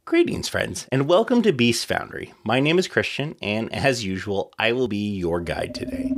Greetings, friends, and welcome to Beast Foundry. My name is Christian, and as usual, I will be your guide today.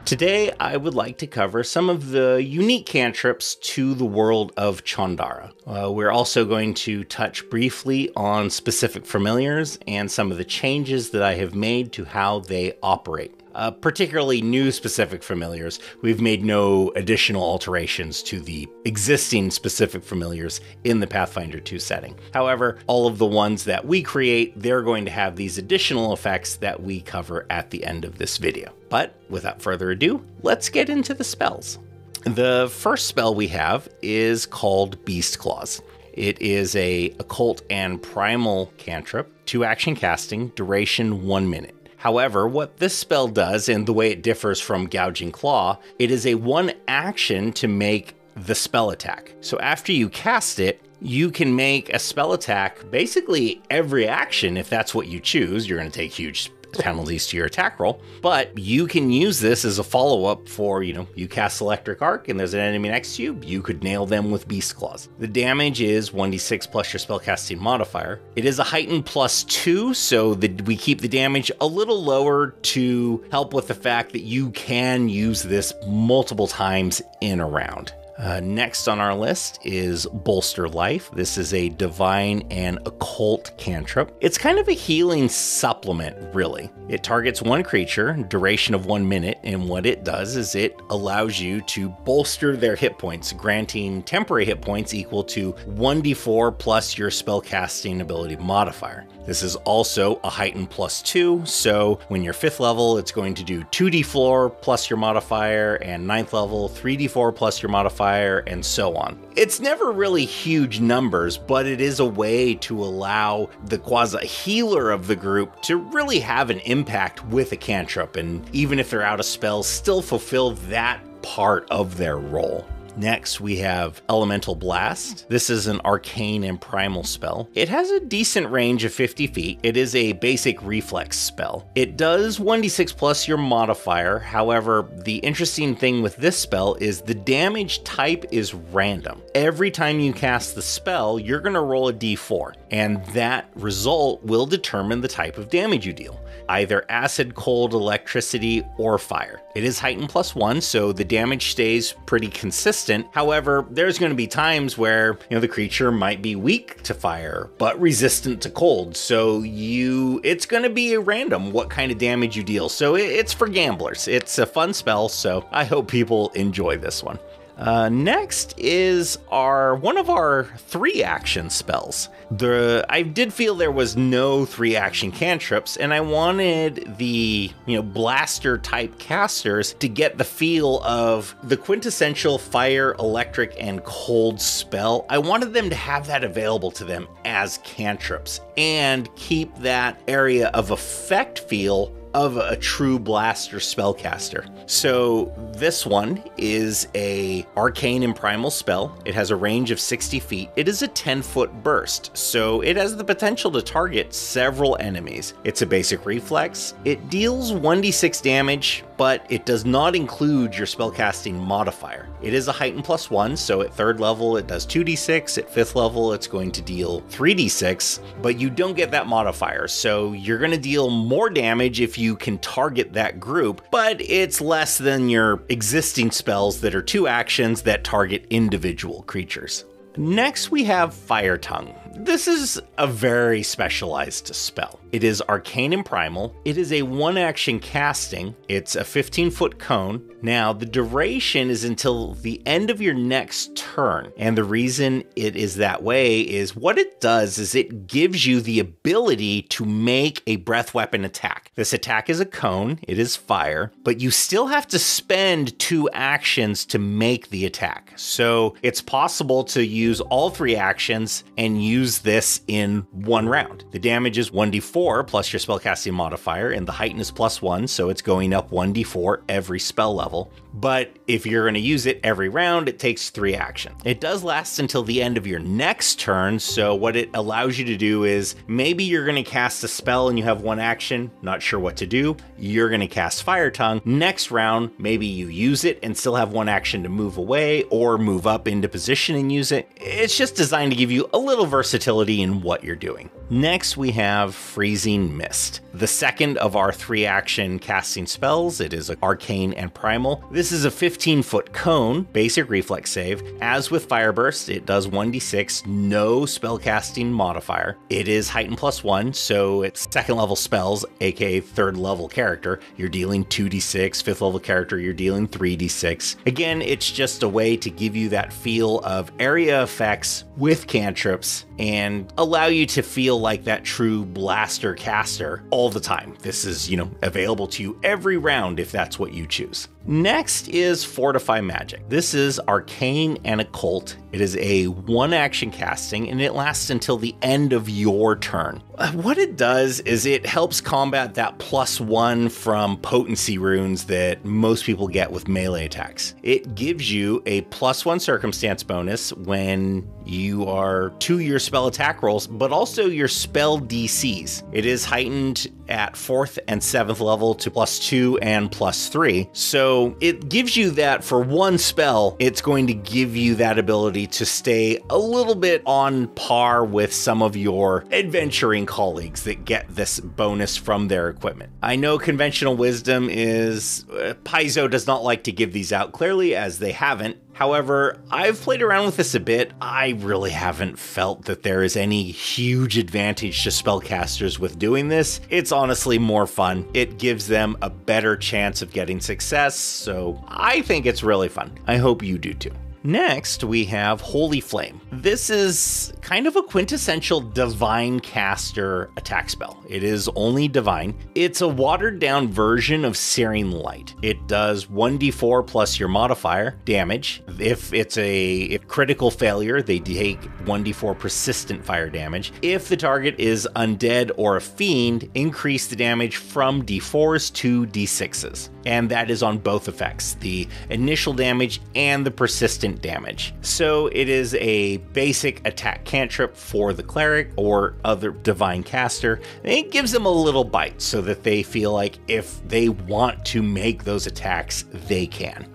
Today, I would like to cover some of the unique cantrips to the world of Chondara. We're also going to touch briefly on specific familiars and some of the changes that I have made to how they operate. Particularly new specific familiars. We've made no additional alterations to the existing specific familiars in the Pathfinder 2 setting. However, all of the ones that we create, they're going to have these additional effects that we cover at the end of this video. But without further ado, let's get into the spells. The first spell we have is called Beast Claws. It is a occult and primal cantrip, 2-action casting, duration 1 minute. However, what this spell does, and the way it differs from Gouging Claw, it is a 1 action to make the spell attack. So after you cast it, you can make a spell attack basically every action if that's what you choose. You're going to take huge penalties to your attack roll, but you can use this as a follow-up for, you cast Electric Arc and there's an enemy next to you, you could nail them with Beast Claws. The damage is 1d6 plus your spellcasting modifier. It is a heightened +2, so we keep the damage a little lower to help with the fact that you can use this multiple times in a round. Next on our list is Bolster Life. This is a divine and occult cantrip. It's kind of a healing supplement, really. It targets 1 creature, duration of 1 minute, and what it does is it allows you to bolster their hit points, granting temporary hit points equal to 1d4 plus your spellcasting ability modifier. This is also a heightened +2, so when you're 5th level, it's going to do 2d4 plus your modifier, and 9th level, 3d4 plus your modifier, and so on. It's never really huge numbers, but it is a way to allow the quasi-healer of the group to really have an impact with a cantrip, and even if they're out of spells, still fulfill that part of their role. Next, we have Elemental Blast. This is an arcane and primal spell. It has a decent range of 50 feet. It is a basic reflex spell. It does 1d6 plus your modifier. However, the interesting thing with this spell is the damage type is random. Every time you cast the spell, you're going to roll a d4, and that result will determine the type of damage you deal. Either acid, cold, electricity, or fire. It is heightened +1, so the damage stays pretty consistent. However, there's going to be times where, the creature might be weak to fire, but resistant to cold. So it's going to be random what kind of damage you deal. So it's for gamblers. It's a fun spell, so I hope people enjoy this one. Next is one of our 3-action spells. I did feel there was no 3-action cantrips, and I wanted the blaster type casters to get the feel of the quintessential fire, electric, and cold spell. I wanted them to have that available to them as cantrips and keep that area of effect feel of a true blaster spellcaster. So this one is a arcane and primal spell. It has a range of 60 feet. It is a 10-foot burst, so it has the potential to target several enemies. It's a basic reflex. It deals 1d6 damage, but it does not include your spellcasting modifier. It is a heightened +1, so at 3rd level it does 2d6, at 5th level it's going to deal 3d6, but you don't get that modifier, so you're going to deal more damage if you can target that group, but it's less than your existing spells that are 2 actions that target individual creatures. Next, we have Fire Tongue. This is a very specialized spell. It is arcane and primal. It is a 1-action casting. It's a 15-foot cone. Now, the duration is until the end of your next turn. And the reason it is that way is what it does is it gives you the ability to make a breath weapon attack. This attack is a cone. It is fire, but you still have to spend 2 actions to make the attack. So it's possible to use use all 3 actions and use this in one round. The damage is 1d4 plus your spellcasting modifier, and the heighten is +1, so it's going up 1d4 every spell level. But if you're going to use it every round, it takes 3 actions. It does last until the end of your next turn, so what it allows you to do is maybe you're going to cast a spell and you have 1 action, not sure what to do. You're going to cast Fire Tongue. Next round, maybe you use it and still have 1 action to move away or move up into position and use it. It's just designed to give you a little versatility in what you're doing. Next, we have Freezing Mist, the second of our 3 action casting spells. It is Arcane and Primal. This is a 15-foot cone, basic reflex save. As with Fire Burst, it does 1d6, no spellcasting modifier. It is heightened +1, so it's 2nd level spells, aka 3rd level character, you're dealing 2d6, 5th level character, you're dealing 3d6. Again, it's just a way to give you that feel of area effects with cantrips and allow you to feel like that true blaster caster all the time. This is, available to you every round if that's what you choose. Next is Fortify Magic. This is Arcane and Occult. It is a 1-action casting and it lasts until the end of your turn. What it does is it helps combat that +1 from potency runes that most people get with melee attacks. It gives you a +1 circumstance bonus when you are to your spell attack rolls, but also your spell DCs. It is heightened at 4th and 7th level to +2 and +3. So it gives you that for 1 spell, it's going to give you that ability to stay a little bit on par with some of your adventuring colleagues that get this bonus from their equipment. I know conventional wisdom is Paizo does not like to give these out clearly, as they haven't. However, I've played around with this a bit. I really haven't felt that there is any huge advantage to spellcasters with doing this. It's honestly more fun. It gives them a better chance of getting success, so I think it's really fun. I hope you do too. Next, we have Unholy Flame. This is kind of a quintessential divine caster attack spell. It is only divine. It's a watered down version of Searing Light. It does 1d4 plus your modifier damage. If it's a critical failure, they take 1d4 persistent fire damage. If the target is undead or a fiend, increase the damage from d4s to d6s. And that is on both effects, the initial damage and the persistent damage. So it is a basic attack cantrip for the cleric or other divine caster. It gives them a little bite so that they feel like if they want to make those attacks, they can.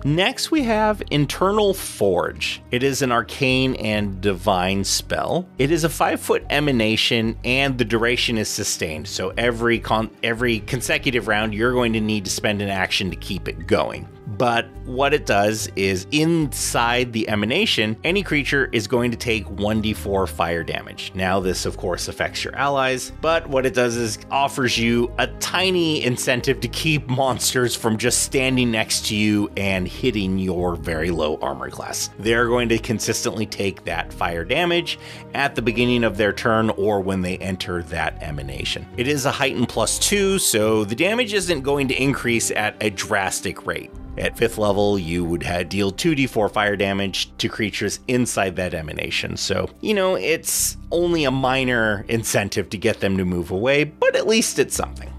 Next, we have Internal Forge. It is an arcane and divine spell. It is a 5-foot emanation and the duration is sustained. So every consecutive round, you're going to need to spend an action to keep it going. But what it does is inside the emanation, any creature is going to take 1d4 fire damage. Now this of course affects your allies, but what it does is offers you a tiny incentive to keep monsters from just standing next to you and hitting your very low armor class. They're going to consistently take that fire damage at the beginning of their turn or when they enter that emanation. It is a heightened +2, so the damage isn't going to increase at a drastic rate. At 5th level, you would deal 2d4 fire damage to creatures inside that emanation. So, it's only a minor incentive to get them to move away, but at least it's something.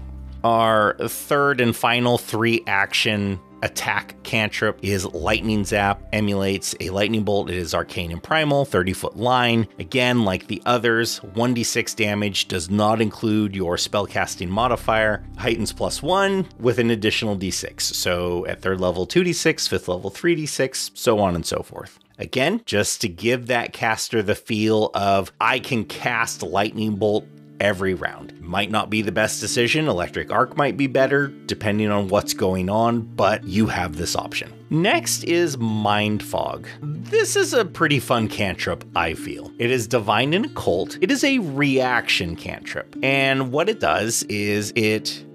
Our third and final 3-action attack cantrip is Lightning Zap. Emulates a lightning bolt. It is arcane and primal, 30-foot line. Again, like the others, 1d6 damage, does not include your spellcasting modifier. Heightens +1 with an additional d6. So at 3rd level 2d6, 5th level 3d6, so on and so forth. Again, just to give that caster the feel of I can cast lightning bolt every round. Might not be the best decision. Electric Arc might be better, depending on what's going on, but you have this option. Next is Mind Fog. This is a pretty fun cantrip, I feel. It is divine and occult. It is a reaction cantrip. And what it does is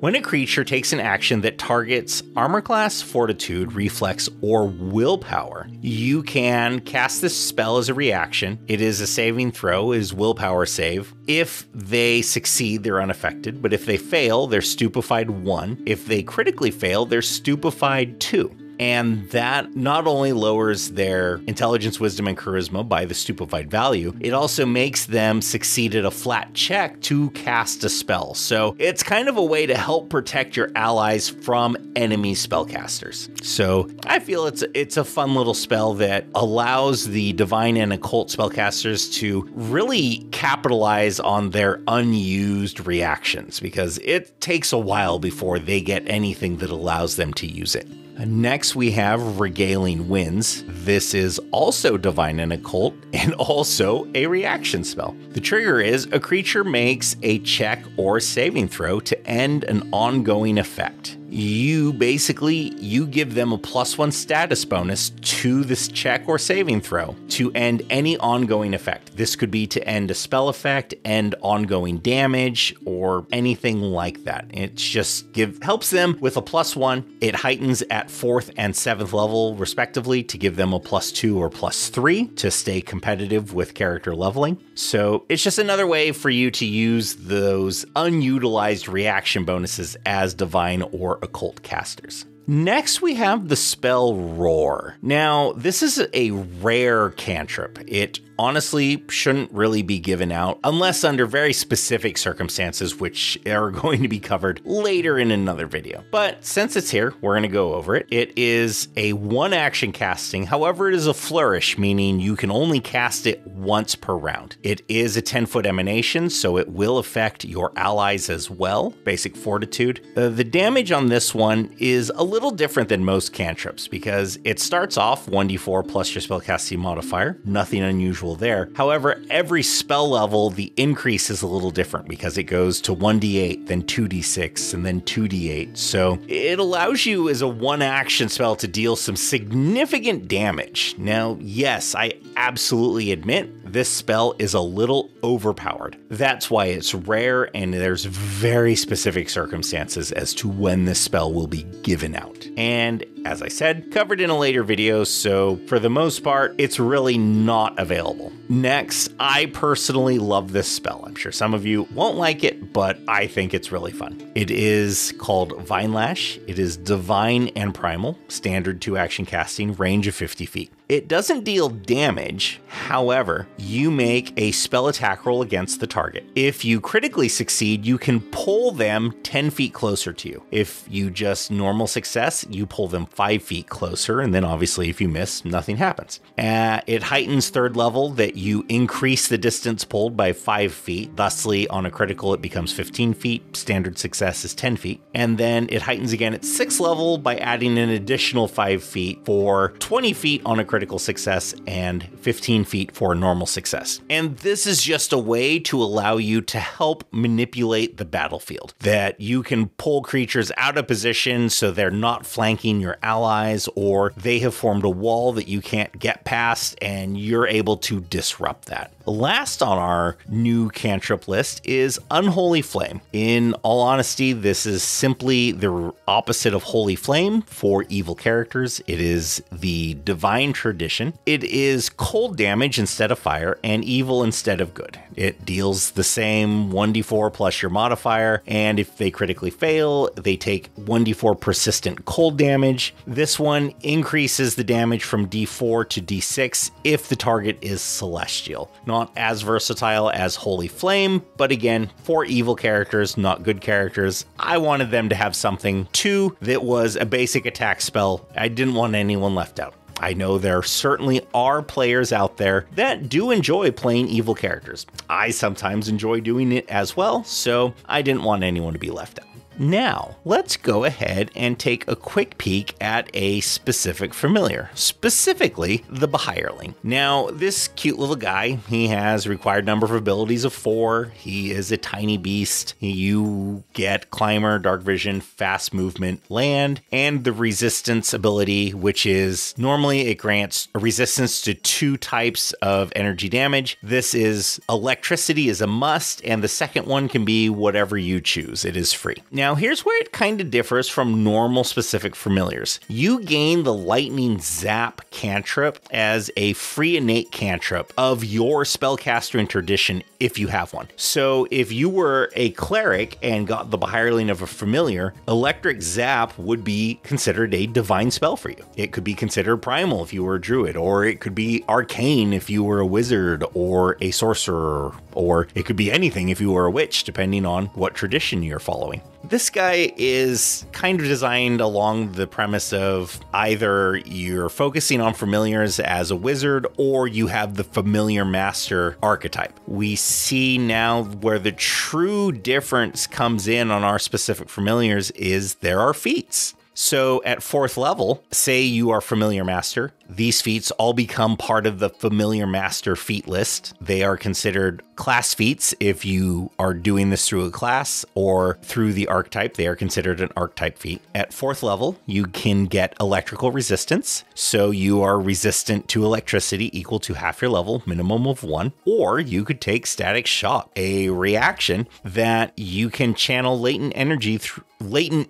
when a creature takes an action that targets armor class, fortitude, reflex, or willpower, you can cast this spell as a reaction. It is a saving throw, is willpower save. If they succeed, they're unaffected, but if they fail, they're stupefied 1. If they critically fail, they're stupefied 2. and that not only lowers their intelligence, wisdom, and charisma by the stupefied value, it also makes them succeed at a flat check to cast a spell. So it's kind of a way to help protect your allies from enemy spellcasters. So I feel it's a fun little spell that allows the divine and occult spellcasters to really capitalize on their unused reactions, because it takes a while before they get anything that allows them to use it. Next, we have Regaling Winds. This is also divine and occult, and also a reaction spell. The trigger is a creature makes a check or saving throw to end an ongoing effect. You give them a +1 status bonus to this check or saving throw to end any ongoing effect. This could be to end a spell effect, end ongoing damage, or anything like that. It just helps them with a +1. It heightens at 4th and 7th level respectively to give them a +2 or +3 to stay competitive with character leveling. So it's just another way for you to use those unutilized reaction bonuses as divine or occult casters. Next, we have the spell Roar. Now, this is a rare cantrip. It honestly shouldn't really be given out unless under very specific circumstances, which are going to be covered later in another video. But since it's here, we're going to go over it. It is a 1-action casting. However, it is a flourish, meaning you can only cast it once per round. It is a 10-foot emanation, so it will affect your allies as well. Basic fortitude. The damage on this one is a little different than most cantrips because it starts off 1d4 plus your spellcasting modifier. Nothing unusual there. However, every spell level, the increase is a little different because it goes to 1d8, then 2d6, and then 2d8. So it allows you as a 1-action spell to deal some significant damage. Now, yes, I absolutely admit this spell is a little overpowered. That's why it's rare, and there's very specific circumstances as to when this spell will be given out. And as I said, covered in a later video, so for the most part, it's really not available. Next, I personally love this spell. I'm sure some of you won't like it, but I think it's really fun. It is called Vinelash. It is divine and primal, standard 2-action casting, range of 50 feet. It doesn't deal damage, however, you make a spell attack roll against the target. If you critically succeed, you can pull them 10 feet closer to you. If you just normal success, you pull them 5 feet closer, and then obviously if you miss, nothing happens. It heightens 3rd level that you increase the distance pulled by 5 feet. Thusly, on a critical, it becomes 15 feet. Standard success is 10 feet. And then it heightens again at 6th level by adding an additional 5 feet for 20 feet on a critical success and 15 feet for a normal success. And this is just a way to allow you to help manipulate the battlefield, that you can pull creatures out of position so they're not flanking your allies, or they have formed a wall that you can't get past and you're able to disrupt that. Last on our new cantrip list is Unholy Flame. In all honesty, this is simply the opposite of Holy Flame for evil characters. It is the divine tradition. It is cold damage instead of fire and evil instead of good. It deals the same 1d4 plus your modifier, and if they critically fail, they take 1d4 persistent cold damage. This one increases the damage from d4 to d6 if the target is celestial. Not as versatile as Holy Flame, but again, for evil characters, not good characters. I wanted them to have something too that was a basic attack spell. I didn't want anyone left out. I know there certainly are players out there that do enjoy playing evil characters. I sometimes enjoy doing it as well, so I didn't want anyone to be left out. Now, let's go ahead and take a quick peek at a specific familiar, specifically the Behireling. Now, this cute little guy, he has required number of abilities of 4. He is a tiny beast. You get Climber, Dark Vision, Fast Movement, Land, and the Resistance ability, which is normally it grants a resistance to 2 types of energy damage. This is Electricity is a must, and the second one can be whatever you choose. It is free. Now, Now here's where it kind of differs from normal specific familiars. You gain the Lightning Zap cantrip as a free innate cantrip of your spellcaster tradition if you have one. So if you were a cleric and got the Hireling of a familiar, Electric Zap would be considered a divine spell for you. It could be considered primal if you were a druid, or it could be arcane if you were a wizard or a sorcerer, or it could be anything if you were a witch, depending on what tradition you're following. This guy is kind of designed along the premise of either you're focusing on familiars as a wizard or you have the familiar master archetype. We see now where the true difference comes in on our specific familiars is there are feats. So at 4th level, say you are Familiar Master, these feats all become part of the Familiar Master feat list. They are considered class feats if you are doing this through a class, or through the archetype, they are considered an archetype feat. At 4th level, you can get electrical resistance. So you are resistant to electricity equal to half your level, minimum of 1. Or you could take Static Shock, a reaction that you can channel latent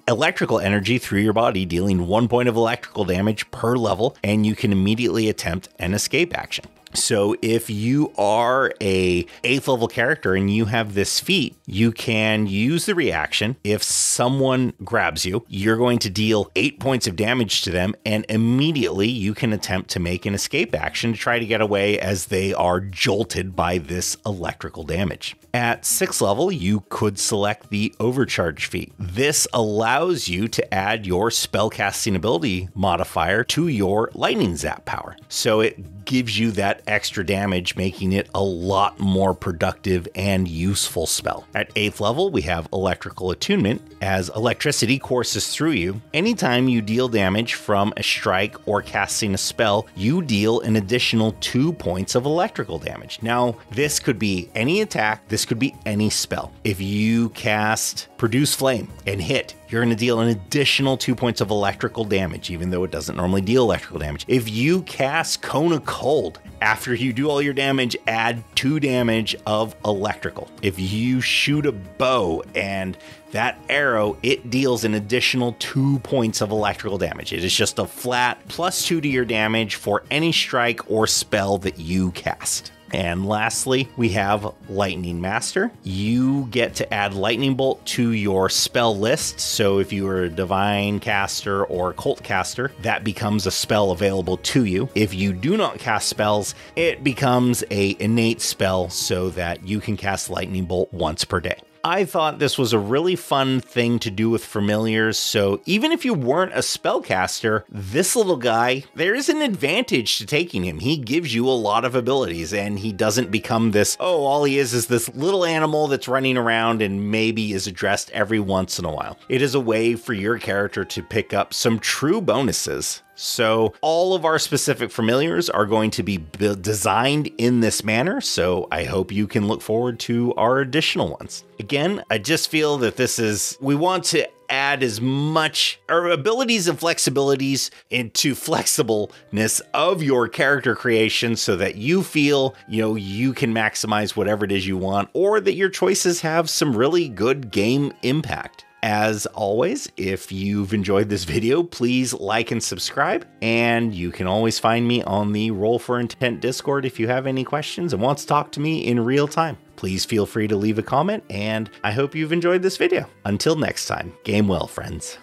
electrical energy through your body, dealing 1 point of electrical damage per level, and you can immediately attempt an escape action. So if you are a 8th level character and you have this feat, you can use the reaction. If someone grabs you, you're going to deal 8 points of damage to them, and immediately you can attempt to make an escape action to try to get away as they are jolted by this electrical damage. At 6th level, you could select the Overcharge feat. This allows you to add your spellcasting ability modifier to your Lightning Zap power. So it gives you that extra damage, making it a lot more productive and useful spell. At 8th level, we have Electrical Attunement. As electricity courses through you, anytime you deal damage from a strike or casting a spell, you deal an additional 2 points of electrical damage. Now, this could be any attack, this could be any spell. If you cast Produce Flame and hit, you're going to deal an additional 2 points of electrical damage, even though it doesn't normally deal electrical damage. If you cast Cone of Cold, after you do all your damage, add 2 damage of electrical. If you shoot a bow and that arrow, it deals an additional 2 points of electrical damage. It is just a flat +2 to your damage for any strike or spell that you cast. And lastly, we have Lightning Master. You get to add Lightning Bolt to your spell list. So if you are a Divine Caster or Cult Caster, that becomes a spell available to you. If you do not cast spells, it becomes an innate spell so that you can cast Lightning Bolt once per day. I thought this was a really fun thing to do with familiars, so even if you weren't a spellcaster, this little guy, there is an advantage to taking him. He gives you a lot of abilities, and he doesn't become this, oh, all he is this little animal that's running around and maybe is addressed every once in a while. It is a way for your character to pick up some true bonuses. So all of our specific familiars are going to be designed in this manner, so I hope you can look forward to our additional ones. Again, I just feel that we want to add as much our abilities and flexibilities into flexibleness of your character creation so that you feel, you can maximize whatever it is you want, or that your choices have some really good game impact. As always, if you've enjoyed this video, please like and subscribe, and you can always find me on the Roll for Intent Discord if you have any questions and want to talk to me in real time. Please feel free to leave a comment, and I hope you've enjoyed this video. Until next time, game well, friends.